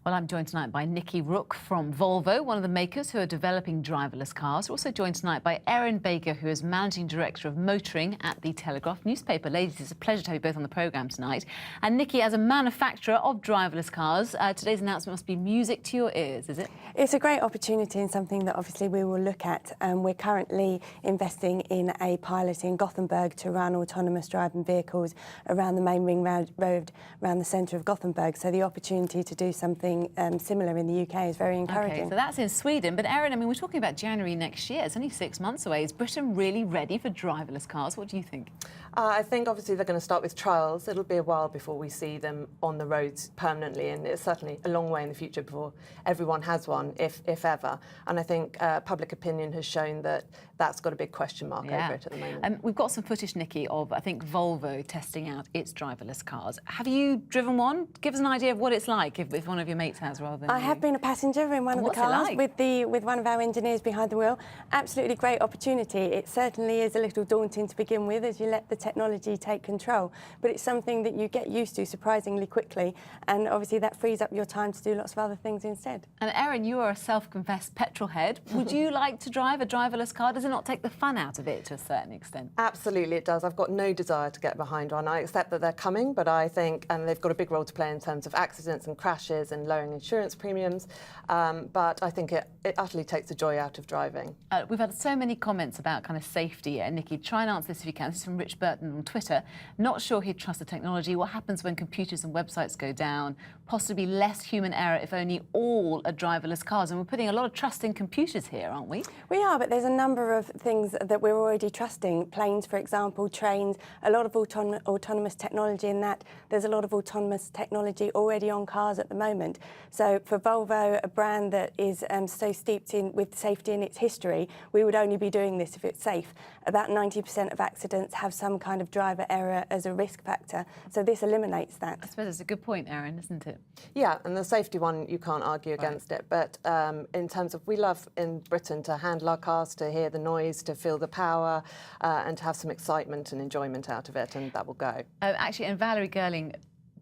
Well, I'm joined tonight by Nikki Rook from Volvo, one of the makers who are developing driverless cars. We're also joined tonight by Erin Baker, who is Managing Director of Motoring at the Telegraph newspaper. Ladies, it's a pleasure to have you both on the programme tonight. And Nikki, as a manufacturer of driverless cars, today's announcement must be music to your ears, is it? It's a great opportunity and something that obviously we will look at. We're currently investing in a pilot in Gothenburg to run autonomous driving vehicles around the main ring road around the centre of Gothenburg. So the opportunity to do something similar in the UK is very encouraging. Okay, so that's in Sweden. But Erin, I mean, we're talking about January next year. It's only 6 months away. Is Britain really ready for driverless cars? What do you think? I think obviously they're going to start with trials. It'll be a while before we see them on the roads permanently, and it's certainly a long way in the future before everyone has one, if ever. And I think public opinion has shown that that's got a big question mark over it at the moment. We've got some footage, Nikki, of, I think, Volvo testing out its driverless cars. Have you driven one? Give us an idea of what it's like if one of your mates has rather than I have been a passenger in one of the cars with one of our engineers behind the wheel. Absolutely great opportunity. It certainly is a little daunting to begin with as you let the technology take control, but it's something that you get used to surprisingly quickly, and obviously that frees up your time to do lots of other things instead. And Erin, you are a self-confessed petrol head. Would you like to drive a driverless car? Does it not take the fun out of it to a certain extent? Absolutely it does. I've got no desire to get behind one. I accept that they're coming, but I think they've got a big role to play in terms of accidents and crashes and lowering insurance premiums, but I think it utterly takes the joy out of driving. We've had so many comments about kind of safety, and Nikki, try and answer this if you can. This is from Rich Burton on Twitter. Not sure he'd trust the technology. What happens when computers and websites go down? Possibly less human error if only all are driverless cars. And we're putting a lot of trust in computers here, aren't we? We are, but there's a number of things that we're already trusting. Planes, for example, trains, a lot of autonomous technology in that. There's a lot of autonomous technology already on cars at the moment. So for Volvo, a brand that is so steeped in with safety in its history, we would only be doing this if it's safe. About 90% of accidents have some kind of driver error as a risk factor, so this eliminates that. I suppose it's a good point, Erin, isn't it? Yeah, and the safety one, you can't argue against it, but in terms of, we love in Britain to handle our cars, to hear the noise, to feel the power, and to have some excitement and enjoyment out of it, and that will go. Actually, and Valerie Girling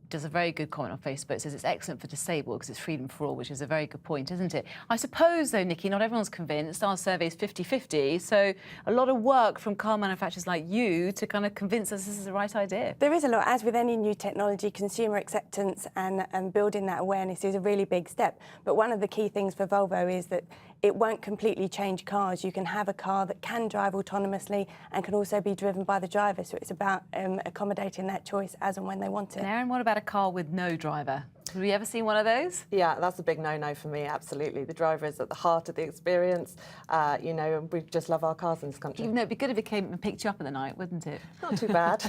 does a very good comment on Facebook. It says it's excellent for disabled because it's freedom for all, which is a very good point, isn't it? I suppose, though, Nikki, not everyone's convinced. Our survey is 50-50, so a lot of work from car manufacturers like you to kind of convince us this is the right idea. There is a lot. As with any new technology, consumer acceptance and building that awareness is a really big step. But one of the key things for Volvo is that it won't completely change cars. You can have a car that can drive autonomously and can also be driven by the driver, so it's about accommodating that choice as and when they want it. And Erin, what about a car with no driver? Have we ever seen one of those? Yeah, that's a big no-no for me, absolutely. The driver is at the heart of the experience, you know, and we just love our cars in this country. Even though it'd be good if it came and picked you up in the night, wouldn't it? Not too bad.